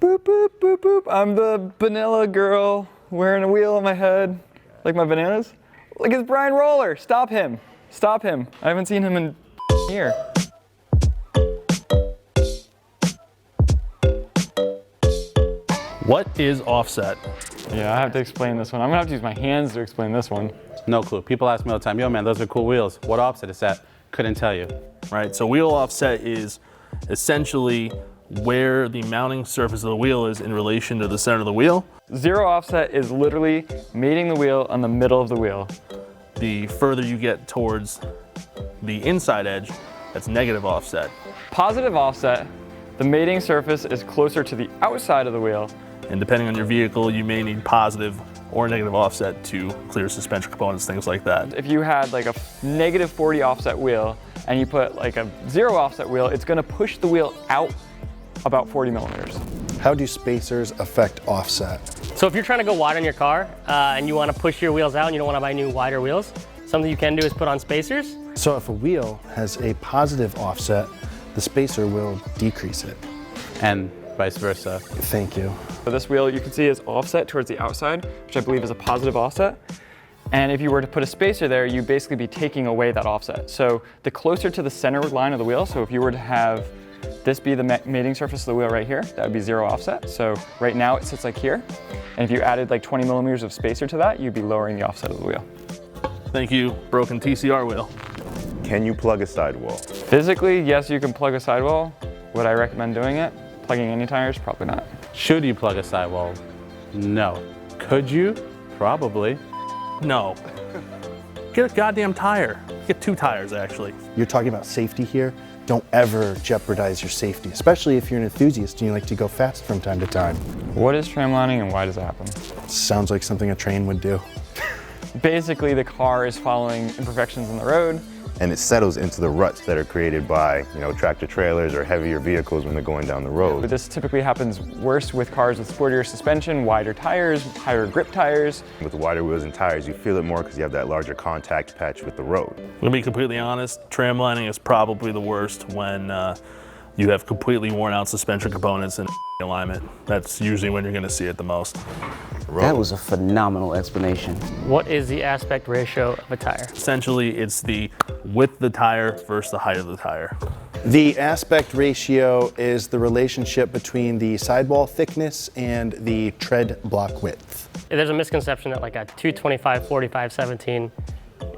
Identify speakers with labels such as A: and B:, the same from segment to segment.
A: Boop, boop, boop, boop. I'm the vanilla girl wearing a wheel on my head. Like my bananas? Look, it's Brian Roller. Stop him. Stop him. I haven't seen him in a year.
B: What is offset?
A: Yeah, I have to explain this one. I'm gonna have to use my hands to explain this one.
C: No clue. People ask me all the time, yo man, those are cool wheels. What offset is that? Couldn't tell you.
B: Right, so wheel offset is essentially where the mounting surface of the wheel is in relation to the center of the wheel.
A: Zero offset is literally mating the wheel on the middle of the wheel.
B: The further you get towards the inside edge, that's negative offset.
A: Positive offset, the mating surface is closer to the outside of the wheel.
B: And depending on your vehicle, you may need positive or negative offset to clear suspension components, things like that.
A: If you had like a negative 40 offset wheel and you put like a zero offset wheel, it's gonna push the wheel out about 40 millimeters.
D: How do spacers affect offset?
E: So if you're trying to go wide on your car and you want to push your wheels out and you don't want to buy new wider wheels, something you can do is put on spacers.
D: So if a wheel has a positive offset, the spacer will decrease it.
C: And vice versa.
D: Thank you.
A: So this wheel you can see is offset towards the outside, which I believe is a positive offset. And if you were to put a spacer there, you'd basically be taking away that offset. So the closer to the center line of the wheel, so if you were to have this be the mating surface of the wheel right here, that would be zero offset. So right now it sits like here. And if you added like 20 millimeters of spacer to that, you'd be lowering the offset of the wheel.
B: Thank you, broken TCR wheel.
F: Can you plug a sidewall?
A: Physically, yes, you can plug a sidewall. Would I recommend doing it? Plugging any tires? Probably not.
C: Should you plug a sidewall? No. Could you? Probably.
B: No. Get a goddamn tire. Get 2 tires, actually.
D: You're talking about safety here. Don't ever jeopardize your safety, especially if you're an enthusiast and you like to go fast from time to time.
A: What is tramlining and why does it happen?
D: Sounds like something a train would do.
A: Basically, the car is following imperfections in the road.
F: And it settles into the ruts that are created by, tractor trailers or heavier vehicles when they're going down the road.
A: But this typically happens worse with cars with sportier suspension, wider tires, higher grip tires.
F: With the wider wheels and tires, you feel it more because you have that larger contact patch with the road.
B: To be completely honest, tramlining is probably the worst when you have completely worn out suspension components in alignment. That's usually when you're going to see it the most.
G: That was a phenomenal explanation.
E: What is the aspect ratio of a tire?
B: Essentially, it's the width of the tire versus the height of the tire.
D: The aspect ratio is the relationship between the sidewall thickness and the tread block width.
E: There's a misconception that like a 225 45 17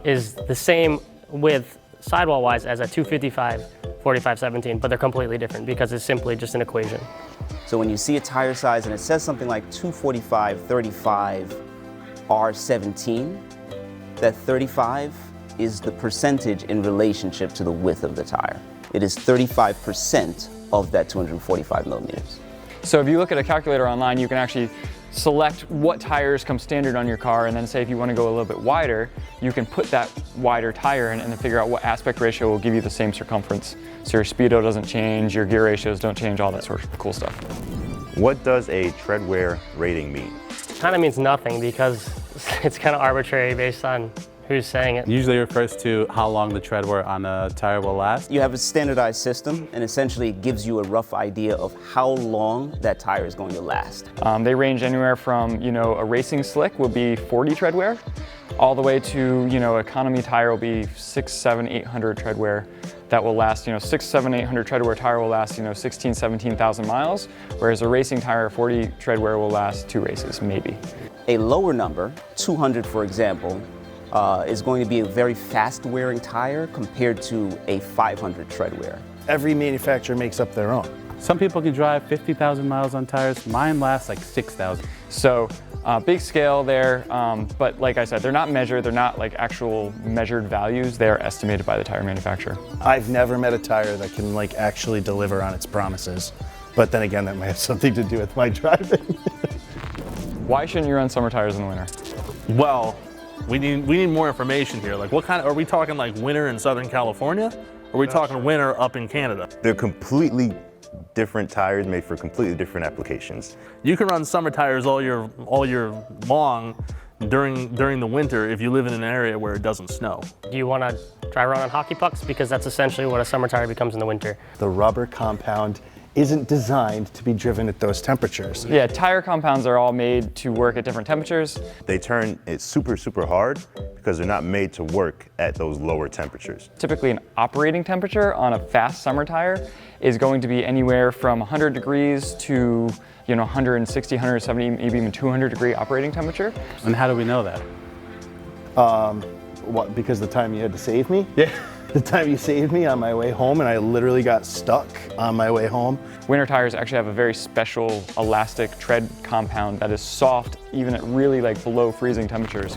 E: is the same width sidewall-wise as a 255 45 17, but they're completely different because it's simply just an equation.
G: So when you see a tire size and it says something like 245 35 R17, that 35 is the percentage in relationship to the width of the tire. It is 35% of that 245 millimeters.
A: So if you look at a calculator online, you can actually select what tires come standard on your car, and then say if you want to go a little bit wider, you can put that wider tire in and then figure out what aspect ratio will give you the same circumference. So your speedo doesn't change, your gear ratios don't change, all that sort of cool stuff.
F: What does a treadwear rating mean?
E: Kind of means nothing because it's kind of arbitrary based on who's saying it.
C: Usually refers to how long the treadwear on a tire will last.
G: You have a standardized system and essentially it gives you a rough idea of how long that tire is going to last.
A: They range anywhere from, a racing slick will be 40 treadwear, all the way to, economy tire will be 600, 700, 800 treadwear. That will last, 600, 700, 800 treadwear tire will last, 16,000, 17,000 miles, whereas a racing tire, 40 treadwear will last 2 races, maybe.
G: A lower number, 200 for example, is going to be a very fast wearing tire compared to a 500 treadwear.
D: Every manufacturer makes up their own.
C: Some people can drive 50,000 miles on tires. Mine lasts like 6,000.
A: So big scale there, but like I said, they're not measured, they're not like actual measured values, they're estimated by the tire manufacturer.
D: I've never met a tire that can actually deliver on its promises. But then again, that might have something to do with my driving.
A: Why shouldn't you run summer tires in the winter?
B: Well, we need more information here. Like what kind of, are we talking like winter in Southern California? Or are we talking winter up in Canada?
F: They're completely different tires made for completely different applications.
B: You can run summer tires all year long during the winter if you live in an area where it doesn't snow.
E: Do you want to drive around on hockey pucks? Because that's essentially what a summer tire becomes in the winter.
D: The rubber compound isn't designed to be driven at those temperatures.
A: Yeah, tire compounds are all made to work at different temperatures.
F: They turn it super, super hard because they're not made to work at those lower temperatures.
A: Typically an operating temperature on a fast summer tire is going to be anywhere from 100 degrees to 160, 170, maybe even 200 degree operating temperature.
C: And how do we know that?
D: What, because the time you had to save me? Yeah. The time you saved me on my way home, and I literally got stuck on my way home.
A: Winter tires actually have a very special elastic tread compound that is soft even at really below freezing temperatures.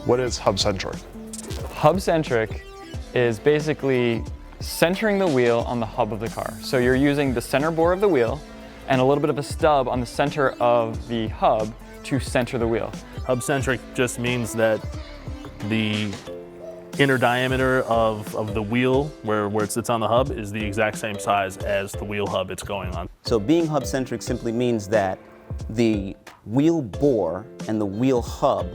H: What is Hub Centric?
A: Hub Centric is basically centering the wheel on the hub of the car. So you're using the center bore of the wheel and a little bit of a stub on the center of the hub to center the wheel.
B: Hub centric just means that the inner diameter of the wheel where it sits on the hub is the exact same size as the wheel hub it's going on.
G: So being hub centric simply means that the wheel bore and the wheel hub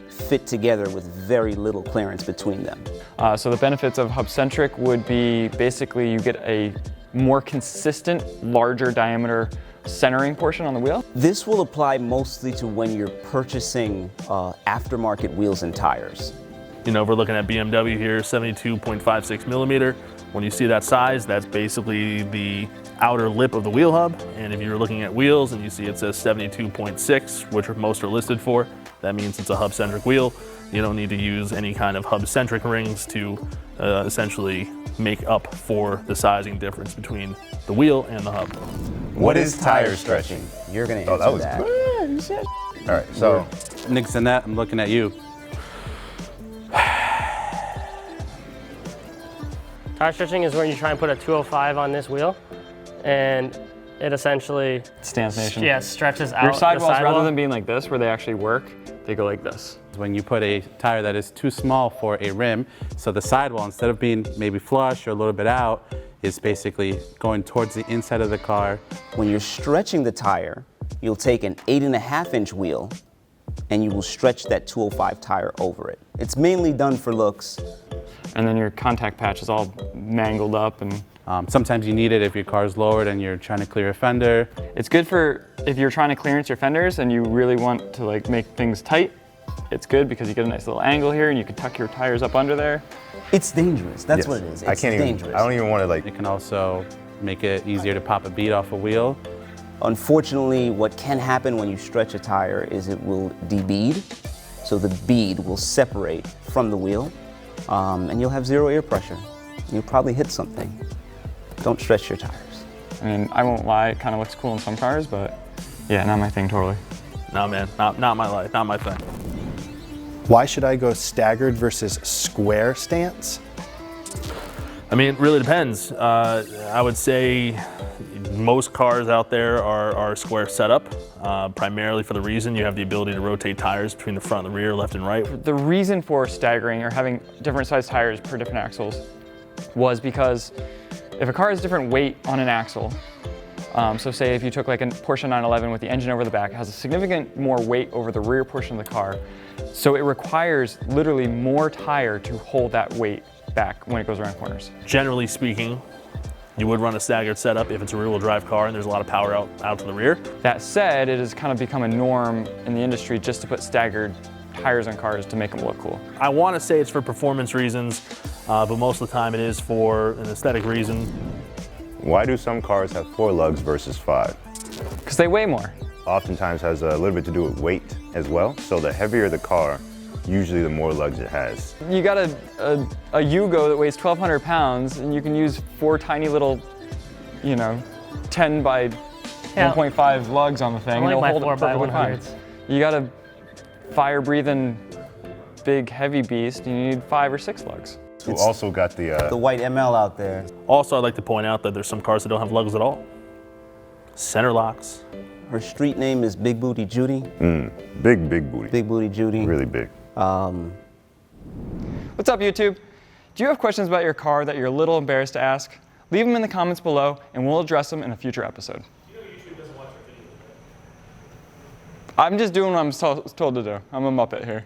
G: fit together with very little clearance between them.
A: So the benefits of Hub Centric would be basically you get a more consistent, larger diameter centering portion on the wheel.
G: This will apply mostly to when you're purchasing aftermarket wheels and tires.
B: If we're looking at BMW here, 72.56 millimeter. When you see that size, that's basically the outer lip of the wheel hub. And if you're looking at wheels and you see it says 72.6, which most are listed for, that means it's a hub-centric wheel. You don't need to use any kind of hub-centric rings to essentially make up for the sizing difference between the wheel and the hub.
F: What is tire stretching?
G: You're going to answer
F: that was
G: that.
F: good. All right, so
C: Nick's in that, I'm looking at you.
E: Tire stretching is when you try and put a 205 on this wheel, and it essentially
A: Stance nation.
E: stretches out
A: Your
E: the
A: sidewalls,
E: sidewall.
A: rather than being like this, where they actually work, they go like this.
C: When you put a tire that is too small for a rim, so the sidewall, instead of being maybe flush or a little bit out, is basically going towards the inside of the car.
G: When you're stretching the tire, you'll take an 8.5-inch wheel and you will stretch that 205 tire over it. It's mainly done for looks.
A: And then your contact patch is all mangled up, and
C: Sometimes you need it if your car's lowered and you're trying to clear a fender.
A: it's good for if you're trying to clearance your fenders and you really want to make things tight. It's good because you get a nice little angle here and you can tuck your tires up under there.
G: It's dangerous. That's
F: yes.
G: what it is. It's
F: I can't
G: dangerous.
F: even. I don't even want to
C: It can also make it easier to pop a bead off a wheel.
G: Unfortunately, what can happen when you stretch a tire is it will debead. So the bead will separate from the wheel, and you'll have zero air pressure. You'll probably hit something. Don't stretch your tires.
A: I mean, I won't lie, it kind of looks cool in some cars, but yeah, not my thing totally.
B: No, man, not my life, not my thing.
D: Why should I go staggered versus square stance?
B: I mean, it really depends. I would say most cars out there are square setup, primarily for the reason you have the ability to rotate tires between the front and the rear, left and right.
A: The reason for staggering or having different size tires per different axles was because if a car has different weight on an axle, so say if you took a Porsche 911 with the engine over the back, it has a significant more weight over the rear portion of the car. So it requires literally more tire to hold that weight back when it goes around corners.
B: Generally speaking, you would run a staggered setup if it's a rear-wheel drive car and there's a lot of power out to the rear.
A: That said, it has kind of become a norm in the industry just to put staggered tires on cars to make them look cool.
B: I want to say it's for performance reasons, but most of the time it is for an aesthetic reason.
F: Why do some cars have 4 lugs versus 5?
A: Because they weigh more.
F: Oftentimes has a little bit to do with weight as well. So the heavier the car, usually the more lugs it has.
A: You got a Yugo that weighs 1,200 pounds, and you can use 4 tiny little, 10 by 1.5 lugs on the thing, and it'll hold it perfectly fine. You got a fire-breathing, big, heavy beast, and you need 5 or 6 lugs.
F: Who also got
G: The white ML out there.
B: Also, I'd like to point out that there's some cars that don't have lugs at all. Center locks.
G: Her street name is Big Booty Judy.
F: big booty.
G: Big Booty Judy.
F: Really big.
A: What's up, YouTube? Do you have questions about your car that you're a little embarrassed to ask? Leave them in the comments below, and we'll address them in a future episode.
B: YouTube doesn't watch our videos.
A: I'm just doing what I'm told to do. I'm a Muppet here.